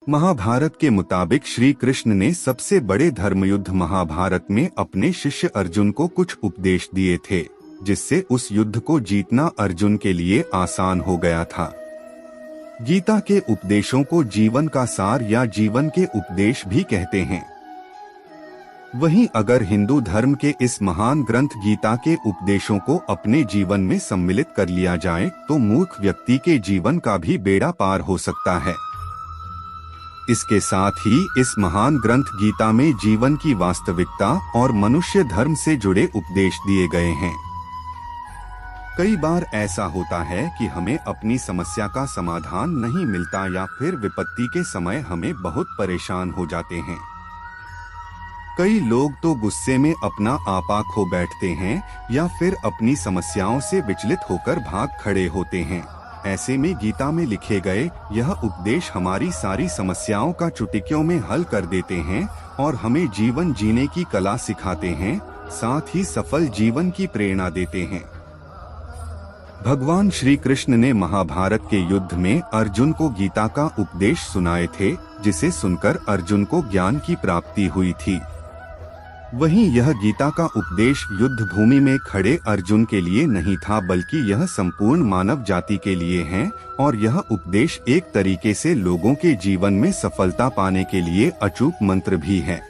महाभारत के मुताबिक श्री कृष्ण ने सबसे बड़े धर्मयुद्ध महाभारत में अपने शिष्य अर्जुन को कुछ उपदेश दिए थे, जिससे उस युद्ध को जीतना अर्जुन के लिए आसान हो गया था। गीता के उपदेशों को जीवन का सार या जीवन के उपदेश भी कहते हैं। वहीं अगर हिंदू धर्म के इस महान ग्रंथ गीता के उपदेशों को अपने जीवन में सम्मिलित कर लिया जाए तो मूर्ख व्यक्ति के जीवन का भी बेड़ा पार हो सकता है। इसके साथ ही इस महान ग्रंथ गीता में जीवन की वास्तविकता और मनुष्य धर्म से जुड़े उपदेश दिए गए हैं। कई बार ऐसा होता है कि हमें अपनी समस्या का समाधान नहीं मिलता या फिर विपत्ति के समय हमें बहुत परेशान हो जाते हैं। कई लोग तो गुस्से में अपना आपा खो बैठते हैं या फिर अपनी समस्याओं से विचलित होकर भाग खड़े होते हैं। ऐसे में गीता में लिखे गए यह उपदेश हमारी सारी समस्याओं का चुटकियों में हल कर देते हैं और हमें जीवन जीने की कला सिखाते हैं, साथ ही सफल जीवन की प्रेरणा देते हैं। भगवान श्री कृष्ण ने महाभारत के युद्ध में अर्जुन को गीता का उपदेश सुनाए थे, जिसे सुनकर अर्जुन को ज्ञान की प्राप्ति हुई थी। वहीं यह गीता का उपदेश युद्ध भूमि में खड़े अर्जुन के लिए नहीं था, बल्कि यह संपूर्ण मानव जाति के लिए है और यह उपदेश एक तरीके से लोगों के जीवन में सफलता पाने के लिए अचूक मंत्र भी है।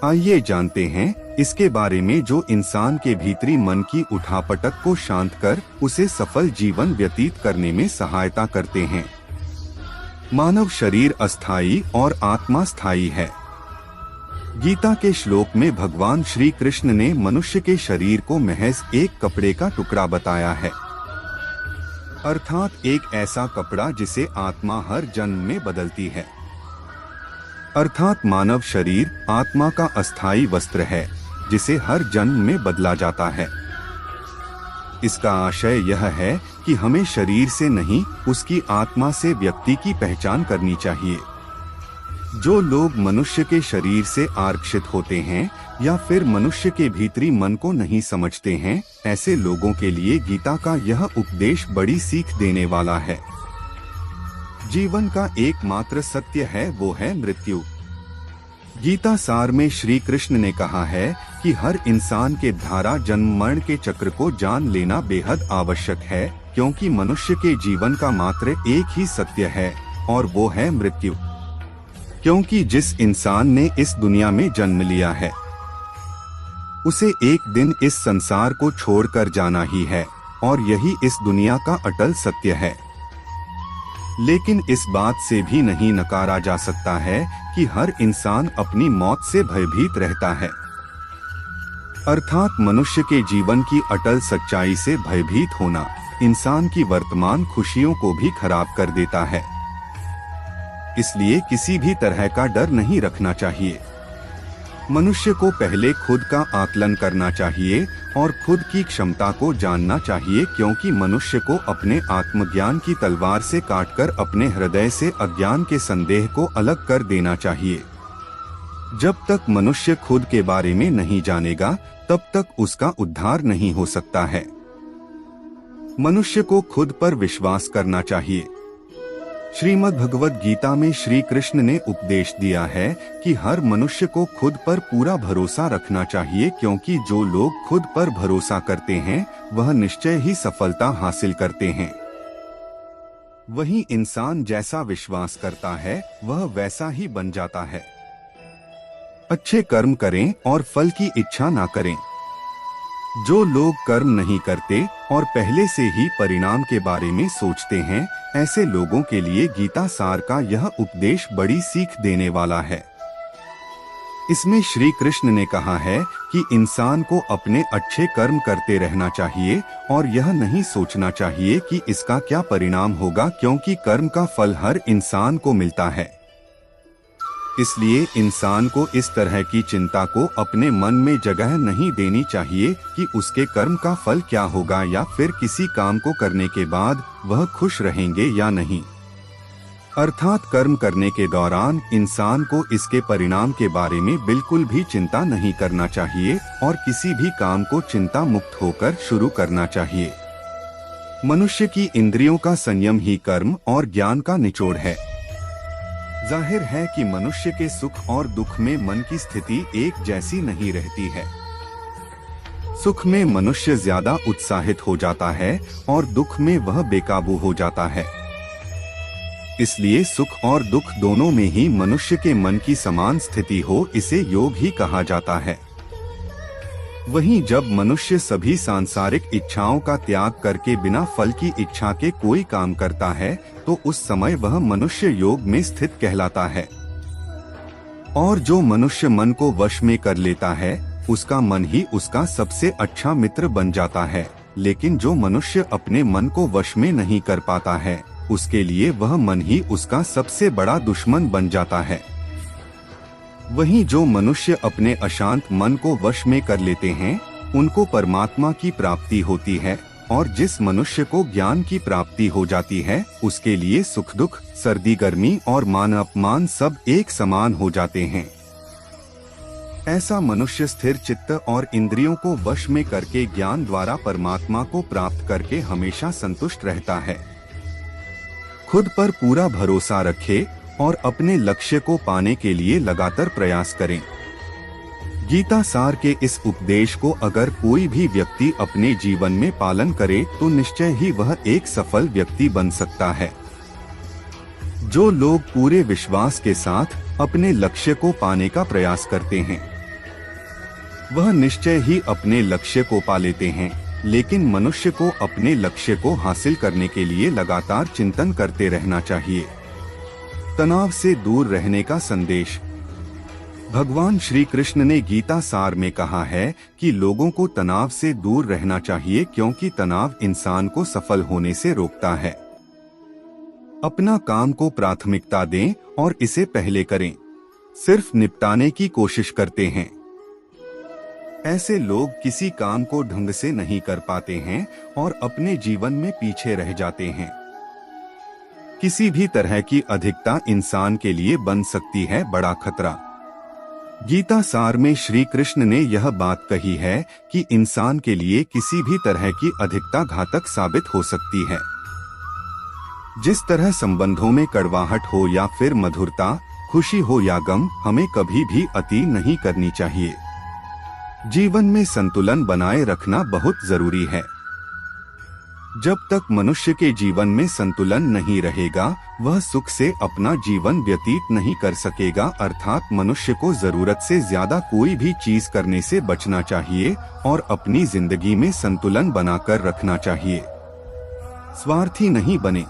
आइए जानते हैं इसके बारे में, जो इंसान के भीतरी मन की उठापटक को शांत कर उसे सफल जीवन व्यतीत करने में सहायता करते हैं। मानव शरीर अस्थायी और आत्मा स्थायी है। गीता के श्लोक में भगवान श्री कृष्ण ने मनुष्य के शरीर को महज एक कपड़े का टुकड़ा बताया है, अर्थात एक ऐसा कपड़ा जिसे आत्मा हर जन्म में बदलती है। अर्थात मानव शरीर आत्मा का अस्थायी वस्त्र है, जिसे हर जन्म में बदला जाता है। इसका आशय यह है कि हमें शरीर से नहीं, उसकी आत्मा से व्यक्ति की पहचान करनी चाहिए। जो लोग मनुष्य के शरीर से आकर्षित होते हैं या फिर मनुष्य के भीतरी मन को नहीं समझते हैं, ऐसे लोगों के लिए गीता का यह उपदेश बड़ी सीख देने वाला है। जीवन का एकमात्र सत्य है, वो है मृत्यु। गीता सार में श्री कृष्ण ने कहा है कि हर इंसान के धारा जन्म मरण के चक्र को जान लेना बेहद आवश्यक है, क्योंकि मनुष्य के जीवन का मात्र एक ही सत्य है और वो है मृत्यु। क्योंकि जिस इंसान ने इस दुनिया में जन्म लिया है, उसे एक दिन इस संसार को छोड़कर जाना ही है और यही इस दुनिया का अटल सत्य है। लेकिन इस बात से भी नहीं नकारा जा सकता है कि हर इंसान अपनी मौत से भयभीत रहता है। अर्थात मनुष्य के जीवन की अटल सच्चाई से भयभीत होना इंसान की वर्तमान खुशियों को भी खराब कर देता है। इसलिए किसी भी तरह का डर नहीं रखना चाहिए। मनुष्य को पहले खुद का आकलन करना चाहिए और खुद की क्षमता को जानना चाहिए, क्योंकि मनुष्य को अपने आत्मज्ञान की तलवार से काटकर अपने हृदय से अज्ञान के संदेह को अलग कर देना चाहिए। जब तक मनुष्य खुद के बारे में नहीं जानेगा, तब तक उसका उद्धार नहीं हो सकता है। मनुष्य को खुद पर विश्वास करना चाहिए। श्रीमद् भगवद गीता में श्री कृष्ण ने उपदेश दिया है कि हर मनुष्य को खुद पर पूरा भरोसा रखना चाहिए, क्योंकि जो लोग खुद पर भरोसा करते हैं वह निश्चय ही सफलता हासिल करते हैं। वहीं इंसान जैसा विश्वास करता है वह वैसा ही बन जाता है। अच्छे कर्म करें और फल की इच्छा ना करें। जो लोग कर्म नहीं करते और पहले से ही परिणाम के बारे में सोचते हैं, ऐसे लोगों के लिए गीता सार का यह उपदेश बड़ी सीख देने वाला है। इसमें श्री कृष्ण ने कहा है कि इंसान को अपने अच्छे कर्म करते रहना चाहिए और यह नहीं सोचना चाहिए कि इसका क्या परिणाम होगा, क्योंकि कर्म का फल हर इंसान को मिलता है। इसलिए इंसान को इस तरह की चिंता को अपने मन में जगह नहीं देनी चाहिए कि उसके कर्म का फल क्या होगा या फिर किसी काम को करने के बाद वह खुश रहेंगे या नहीं। अर्थात कर्म करने के दौरान इंसान को इसके परिणाम के बारे में बिल्कुल भी चिंता नहीं करना चाहिए और किसी भी काम को चिंता मुक्त होकर शुरू करना चाहिए। मनुष्य की इंद्रियों का संयम ही कर्म और ज्ञान का निचोड़ है। जाहिर है कि मनुष्य के सुख और दुख में मन की स्थिति एक जैसी नहीं रहती है। सुख में मनुष्य ज्यादा उत्साहित हो जाता है और दुख में वह बेकाबू हो जाता है। इसलिए सुख और दुख दोनों में ही मनुष्य के मन की समान स्थिति हो, इसे योग ही कहा जाता है। वहीं जब मनुष्य सभी सांसारिक इच्छाओं का त्याग करके बिना फल की इच्छा के कोई काम करता है तो उस समय वह मनुष्य योग में स्थित कहलाता है। और जो मनुष्य मन को वश में कर लेता है उसका मन ही उसका सबसे अच्छा मित्र बन जाता है। लेकिन जो मनुष्य अपने मन को वश में नहीं कर पाता है उसके लिए वह मन ही उसका सबसे बड़ा दुश्मन बन जाता है। वहीं जो मनुष्य अपने अशांत मन को वश में कर लेते हैं उनको परमात्मा की प्राप्ति होती है, और जिस मनुष्य को ज्ञान की प्राप्ति हो जाती है उसके लिए सुख दुख, सर्दी गर्मी और मान अपमान सब एक समान हो जाते हैं। ऐसा मनुष्य स्थिर चित्त और इंद्रियों को वश में करके ज्ञान द्वारा परमात्मा को प्राप्त करके हमेशा संतुष्ट रहता है। खुद पर पूरा भरोसा रखे और अपने लक्ष्य को पाने के लिए लगातार प्रयास करें। गीता सार के इस उपदेश को अगर कोई भी व्यक्ति अपने जीवन में पालन करे तो निश्चय ही वह एक सफल व्यक्ति बन सकता है। जो लोग पूरे विश्वास के साथ अपने लक्ष्य को पाने का प्रयास करते हैं वह निश्चय ही अपने लक्ष्य को पा लेते हैं। लेकिन मनुष्य को अपने लक्ष्य को हासिल करने के लिए लगातार चिंतन करते रहना चाहिए। तनाव से दूर रहने का संदेश। भगवान श्री कृष्ण ने गीता सार में कहा है कि लोगों को तनाव से दूर रहना चाहिए क्योंकि तनाव इंसान को सफल होने से रोकता है। अपना काम को प्राथमिकता दें और इसे पहले करें। सिर्फ निपटाने की कोशिश करते हैं। ऐसे लोग किसी काम को ढंग से नहीं कर पाते हैं और अपने जीवन में पीछे रह जाते हैं। किसी भी तरह की अधिकता इंसान के लिए बन सकती है बड़ा खतरा। गीता सार में श्री कृष्ण ने यह बात कही है कि इंसान के लिए किसी भी तरह की अधिकता घातक साबित हो सकती है। जिस तरह संबंधों में कड़वाहट हो या फिर मधुरता, खुशी हो या गम, हमें कभी भी अति नहीं करनी चाहिए। जीवन में संतुलन बनाए रखना बहुत जरूरी है। जब तक मनुष्य के जीवन में संतुलन नहीं रहेगा वह सुख से अपना जीवन व्यतीत नहीं कर सकेगा। अर्थात मनुष्य को जरूरत से ज्यादा कोई भी चीज करने से बचना चाहिए और अपनी जिंदगी में संतुलन बनाकर रखना चाहिए। स्वार्थी नहीं बने।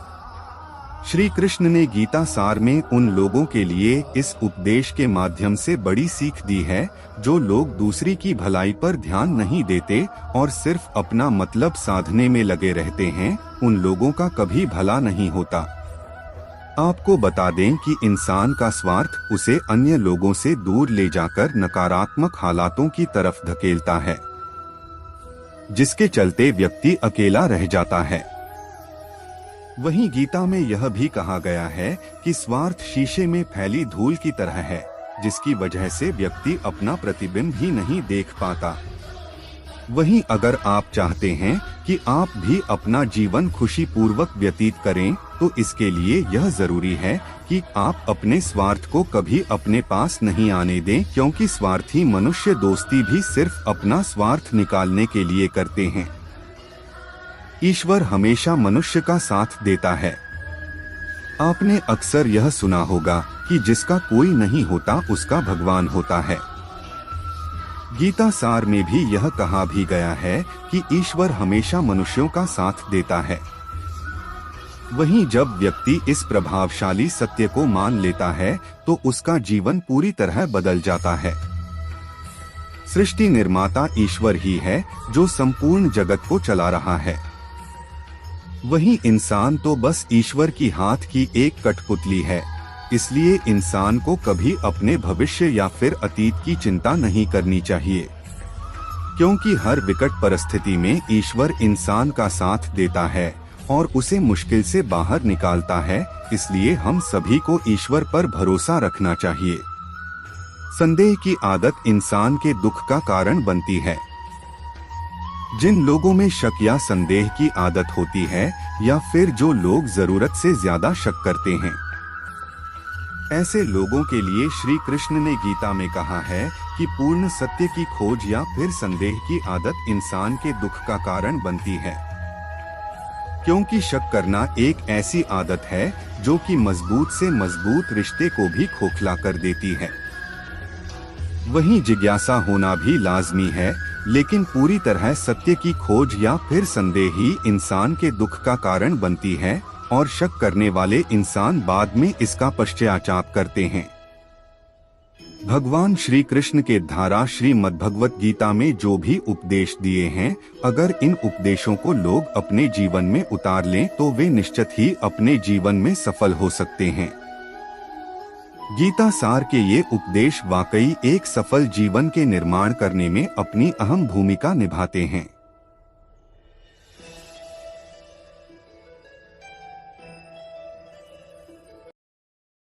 श्री कृष्ण ने गीता सार में उन लोगों के लिए इस उपदेश के माध्यम से बड़ी सीख दी है जो लोग दूसरी की भलाई पर ध्यान नहीं देते और सिर्फ अपना मतलब साधने में लगे रहते हैं। उन लोगों का कभी भला नहीं होता। आपको बता दें कि इंसान का स्वार्थ उसे अन्य लोगों से दूर ले जाकर नकारात्मक हालातों की तरफ धकेलता है, जिसके चलते व्यक्ति अकेला रह जाता है। वहीं गीता में यह भी कहा गया है कि स्वार्थ शीशे में फैली धूल की तरह है, जिसकी वजह से व्यक्ति अपना प्रतिबिंब ही नहीं देख पाता। वहीं अगर आप चाहते हैं कि आप भी अपना जीवन खुशी पूर्वक व्यतीत करें तो इसके लिए यह जरूरी है कि आप अपने स्वार्थ को कभी अपने पास नहीं आने दें, क्योंकि स्वार्थी मनुष्य दोस्ती भी सिर्फ अपना स्वार्थ निकालने के लिए करते हैं। ईश्वर हमेशा मनुष्य का साथ देता है। आपने अक्सर यह सुना होगा कि जिसका कोई नहीं होता उसका भगवान होता है। गीता सार में भी यह कहा भी गया है कि ईश्वर हमेशा मनुष्यों का साथ देता है। वहीं जब व्यक्ति इस प्रभावशाली सत्य को मान लेता है तो उसका जीवन पूरी तरह बदल जाता है। सृष्टि निर्माता ईश्वर ही है जो संपूर्ण जगत को चला रहा है। वहीं इंसान तो बस ईश्वर की हाथ की एक कठपुतली है। इसलिए इंसान को कभी अपने भविष्य या फिर अतीत की चिंता नहीं करनी चाहिए, क्योंकि हर विकट परिस्थिति में ईश्वर इंसान का साथ देता है और उसे मुश्किल से बाहर निकालता है। इसलिए हम सभी को ईश्वर पर भरोसा रखना चाहिए। संदेह की आदत इंसान के दुख का कारण बनती है। जिन लोगों में शक या संदेह की आदत होती है या फिर जो लोग जरूरत से ज्यादा शक करते हैं, ऐसे लोगों के लिए श्री कृष्ण ने गीता में कहा है कि पूर्ण सत्य की खोज या फिर संदेह की आदत इंसान के दुख का कारण बनती है, क्योंकि शक करना एक ऐसी आदत है जो कि मजबूत से मजबूत रिश्ते को भी खोखला कर देती है। वहीं जिज्ञासा होना भी लाजमी है, लेकिन पूरी तरह सत्य की खोज या फिर संदेह ही इंसान के दुख का कारण बनती है और शक करने वाले इंसान बाद में इसका पश्चाताप करते हैं। भगवान श्री कृष्ण के द्वारा श्रीमद् भगवत गीता में जो भी उपदेश दिए हैं, अगर इन उपदेशों को लोग अपने जीवन में उतार लें तो वे निश्चित ही अपने जीवन में सफल हो सकते हैं। गीता सार के ये उपदेश वाकई एक सफल जीवन के निर्माण करने में अपनी अहम भूमिका निभाते हैं।